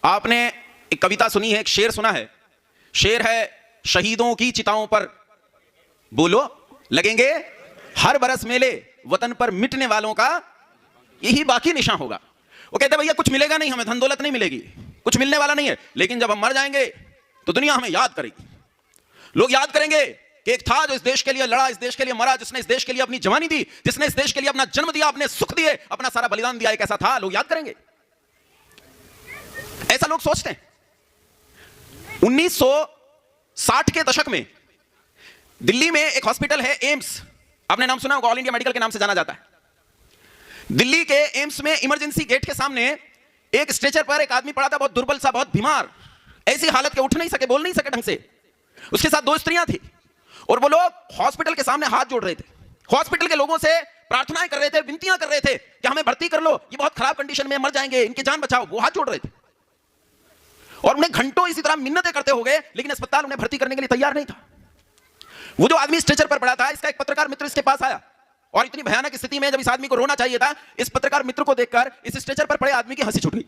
आपने एक कविता सुनी है, एक शेर सुना है। शेर है, शहीदों की चिताओं पर बोलो लगेंगे हर बरस मेले, वतन पर मिटने वालों का यही बाकी निशान होगा। वो कहते भैया कुछ मिलेगा नहीं, हमें धन दौलत नहीं मिलेगी, कुछ मिलने वाला नहीं है, लेकिन जब हम मर जाएंगे तो दुनिया हमें याद करेगी। लोग याद करेंगे कि एक था जो इस देश के लिए लड़ा, इस देश के लिए मरा, जिसने इस देश के लिए अपनी जवानी दी, जिसने इस देश के लिए अपना जन्म दिया, अपने सुख दिए, अपना सारा बलिदान दिया। एक ऐसा था, लोग याद करेंगे। ऐसा लोग सोचते हैं। 1960 के दशक में दिल्ली में एक हॉस्पिटल है एम्स, आपने नाम सुना होगा, ऑल इंडिया मेडिकल के नाम से जाना जाता है। दिल्ली के एम्स में इमरजेंसी गेट के सामने एक स्ट्रेचर पर एक आदमी पड़ा था, बहुत दुर्बल सा, बहुत बीमार, ऐसी हालत के उठ नहीं सके, बोल नहीं सके ढंग से। उसके साथ 2 स्त्रियां थी और वो लोग हॉस्पिटल के सामने हाथ जोड़ रहे थे, हॉस्पिटल के लोगों से प्रार्थनाएं कर रहे थे, विनतियां कर रहे थे कि हमें भर्ती कर लो, ये बहुत खराब कंडीशन में मर जाएंगे, इनकी जान बचाओ। वो हाथ जोड़ रहे थे और उन्हें घंटों इसी तरह मिन्नतें करते हो गए, लेकिन अस्पताल उन्हें भर्ती करने के लिए तैयार नहीं था। वो जो आदमी स्ट्रेचर पर पड़ा था, इसका एक पत्रकार मित्र इसके पास आया और इतनी भयानक स्थिति में जब इस आदमी को रोना चाहिए था, इस पत्रकार मित्र को देखकर इस स्ट्रेचर पर पड़े आदमी की हंसी छूट गई।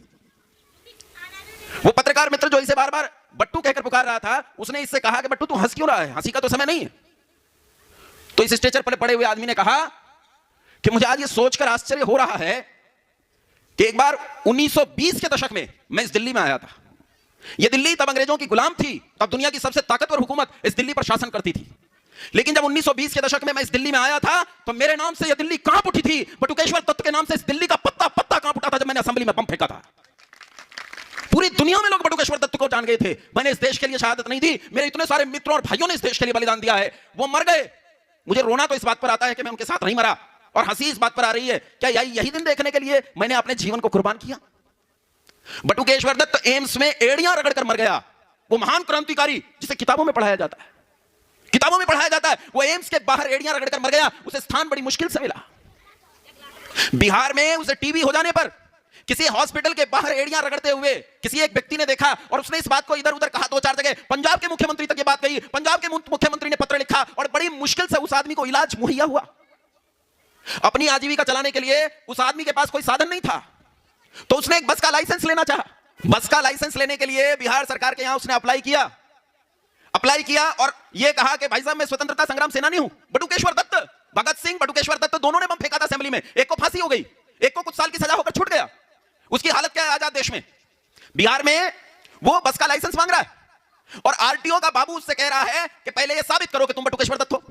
वो पत्रकार मित्र जो इसे बार बार बट्टू कहकर पुकार रहा था, उसने इससे कहा कि बट्टू तू हंस क्यों रहा है, हंसी का तो समय नहीं है। तो इस स्ट्रेचर पर पड़े हुए आदमी ने कहा कि मुझे आज ये सोचकर आश्चर्य हो रहा है कि एक बार 1920 के दशक में मैं इस दिल्ली में आया था। यह दिल्ली तब अंग्रेजों की गुलाम थी, तब दुनिया की सबसे ताकतवर हुकूमत इस दिल्ली पर शासन करती थी। लेकिन जब 1920 के दशक में मैं इस दिल्ली में आया था तो मेरे नाम से यह दिल्ली कांप उठी थी, बटुकेश्वर दत्त के नाम से इस दिल्ली का पत्ता पत्ता कांप उठा था जब मैंने असेंबली में बम फेंका था। पूरी दुनिया में लोग बटुकेश्वर दत्त को जान गए थे। मैंने इस देश के लिए शहादत नहीं दी, मेरे इतने सारे मित्रों और भाइयों ने इस देश के लिए बलिदान दिया है, वो मर गए। मुझे रोना तो इस बात पर आता है कि मैं उनके साथ नहीं मरा, और हंसी इस बात पर आ रही है क्या यही दिन देखने के लिए मैंने अपने जीवन को कुर्बान किया। बटुकेश्वर दत्त एम्स में एड़ियां रगड़कर मर गया, वो महान क्रांतिकारी जिसे किताबों में पढ़ाया जाता है, किताबों में पढ़ाया जाता है, वो एम्स के बाहर एड़ियां रगड़कर मर गया। उसे स्थान बड़ी मुश्किल से मिला। बिहार में उसे टीबी हो जाने पर किसी हॉस्पिटल के बाहर एड़ियां रगड़ते हुए किसी एक व्यक्ति ने देखा और उसने इस बात को इधर उधर कहा 2-4 जगह, पंजाब के मुख्यमंत्री तक ये बात गई, पंजाब के मुख्यमंत्री ने पत्र लिखा और बड़ी मुश्किल से उस आदमी को इलाज मुहैया हुआ। अपनी आजीविका चलाने के लिए उस आदमी के पास कोई साधन नहीं था, तो उसने एक बस का लाइसेंस लेना चाहा। बस का लाइसेंस लेने के लिए बिहार सरकार के यहां उसने अप्लाई किया और यह कहा कि भाई साहब मैं स्वतंत्रता संग्राम सेनानी हूं। बटुकेश्वर दत्त, भगत सिंह, बटुकेश्वर दत्त दोनों ने बम फेंका था असेंबली में, एक को फांसी हो गई, एक को कुछ साल की सजा होकर छूट गया। उसकी हालत क्या है आजाद देश में? बिहार में वो बस का लाइसेंस मांग रहा है और आरटीओ का बाबू उससे कह रहा है कि पहले ये साबित करो कि तुम बटुकेश्वर दत्त हो।